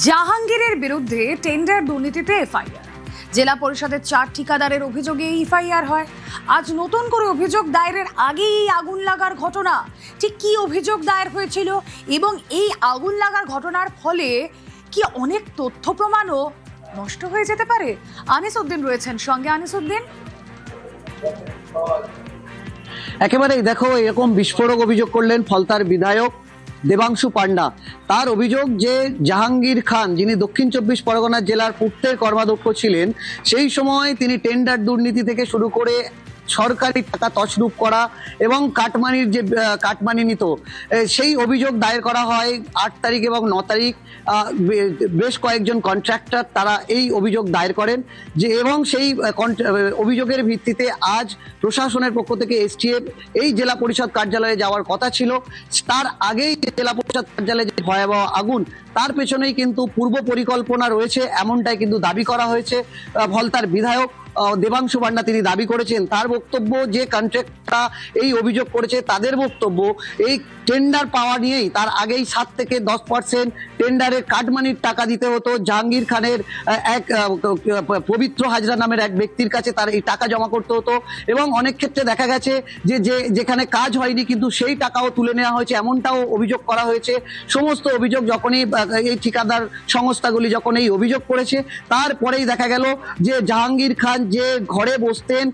জাহাঙ্গীরের বিরুদ্ধে টেন্ডার দুর্নীতিতে এফআইআর। জেলা পরিষদের 4 ঠিকাদারের অভিযোগে এফআইআর হয়। আজ নতুন করে অভিযোগ দায়েরের আগেই এই আগুন লাগার ঘটনা। ঠিক কি অভিযোগ দায়ের হয়েছিল এবং এই আগুন লাগার ঘটনার ফলে কি অনেক তথ্য প্রমাণও নষ্ট হয়ে যেতে পারে? আনিসউদ্দিন রয়েছেন সঙ্গে। আনিসউদ্দিন, একেবারেই দেখো, এরকম বিস্ফোরক অভিযোগ করলেন ফলতার বিধায়ক দেবাংশু পান্ডা। তার অভিযোগ যে জাহাঙ্গীর খান, যিনি দক্ষিণ 24 পরগনা জেলার পূর্তের কর্মাধ্যক্ষ ছিলেন, সেই সময় তিনি টেন্ডার দুর্নীতি থেকে শুরু করে সরকারি টাকা তছরূপ করা এবং কাটমানির যে কাটমানি নিত, সেই অভিযোগ দায়ের করা হয় 8 তারিখ এবং 9 তারিখ। বেশ কয়েকজন কন্ট্রাক্টর তারা এই অভিযোগ দায়ের করেন যে, এবং সেই অভিযোগের ভিত্তিতে আজ প্রশাসনের পক্ষ থেকে এসটিএফ এই জেলা পরিষদ কার্যালয়ে যাওয়ার কথা ছিল। তার আগেই জেলা পরিষদ কার্যালয়ে যে ভয়াবহ আগুন, তার পেছনেই কিন্তু পূর্ব পরিকল্পনা রয়েছে, এমনটাই কিন্তু দাবি করা হয়েছে। ফলতার বিধায়ক দেবাংশু পান্ডা তিনি দাবি করেছেন। তার বক্তব্য যে কন্ট্রাক্টররা এই অভিযোগ করেছে তাদের বক্তব্য এই টেন্ডার পাওয়া নিয়েই তার আগেই 7 থেকে 10% টেন্ডারের কাটমানির টাকা দিতে হতো জাহাঙ্গীর খানের এক পবিত্র হাজরা নামের এক ব্যক্তির কাছে। তার এই টাকা জমা করতে হতো এবং অনেক ক্ষেত্রে দেখা গেছে যে যেখানে কাজ হয়নি কিন্তু সেই টাকাও তুলে নেওয়া হয়েছে, এমনটাও অভিযোগ করা হয়েছে। সমস্ত অভিযোগ যখনই এই ঠিকাদার সংস্থাগুলি যখন এই অভিযোগ করেছে, তারপরেই দেখা গেল যে জাহাঙ্গীর খান যে ঘরে বসতেন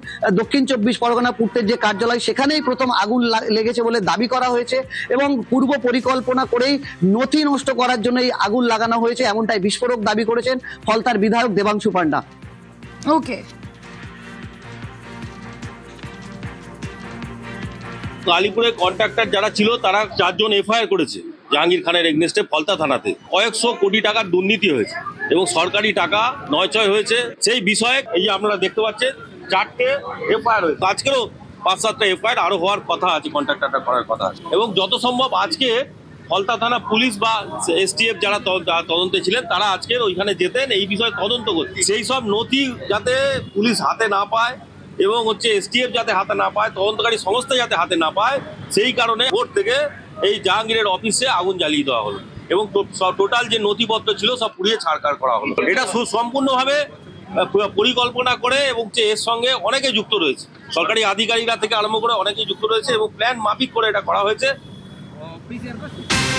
দক্ষিণ 24 পরগনা পূর্তের যে কার্যালয়, সেখানেই প্রথম আগুন লেগেছে বলে দাবি করা হয়েছে এবং পূর্ব পরিকল্পনা করেই নথি নষ্ট করার জন্য এই আগুন লাগানো হয়েছে, এমনটাই বিস্ফোরক দাবি করেছেন ফলতার বিধায়ক দেবাংশু পান্ডা। ওকে, আলিপুরে কন্ট্রাক্টর যারা ছিল তারা 4 জন এফআইআর করেছে জাহাঙ্গীর খানের এগনেস্টে ফলতা থানাতে। কয়েকশো কোটি টাকার দুর্নীতি হয়েছে এবং সরকারি টাকা নয়ছয় হয়েছে। সেই বিষয়ে এই যে আপনারা দেখতে পাচ্ছেন 4টে এফআইআর হয়েছে। আজকেরও 5-7টা এফআইআর আরো হওয়ার কথা আছে, কন্ট্রাক্টরটা করার কথা আছে। এবং যত সম্ভব আজকে ফলতা থানা পুলিশ বা এসটিএফ যারা তদন্তে ছিলেন তারা আজকের ওইখানে যেতেন এই বিষয়ে তদন্ত করতে। সেই সব নথি যাতে পুলিশ হাতে না পায় এবং এসটিএফ যাতে হাতে না পায়, তদন্তকারী সংস্থা যাতে হাতে না পায়, সেই কারণে ভোর থেকে এই জাহাঙ্গীরের অফিসে আগুন জ্বালিয়ে দেওয়া হলো এবং টোটাল যে নথিপত্র ছিল সব পুড়িয়ে ছাড়খাড় করা হলো। এটা সম্পূর্ণভাবে পরিকল্পনা করে এবং এর সঙ্গে অনেকে যুক্ত রয়েছে, সরকারি আধিকারিকরা থেকে আরম্ভ করে অনেকেই যুক্ত রয়েছে এবং প্ল্যান মাফিক করে এটা করা হয়েছে।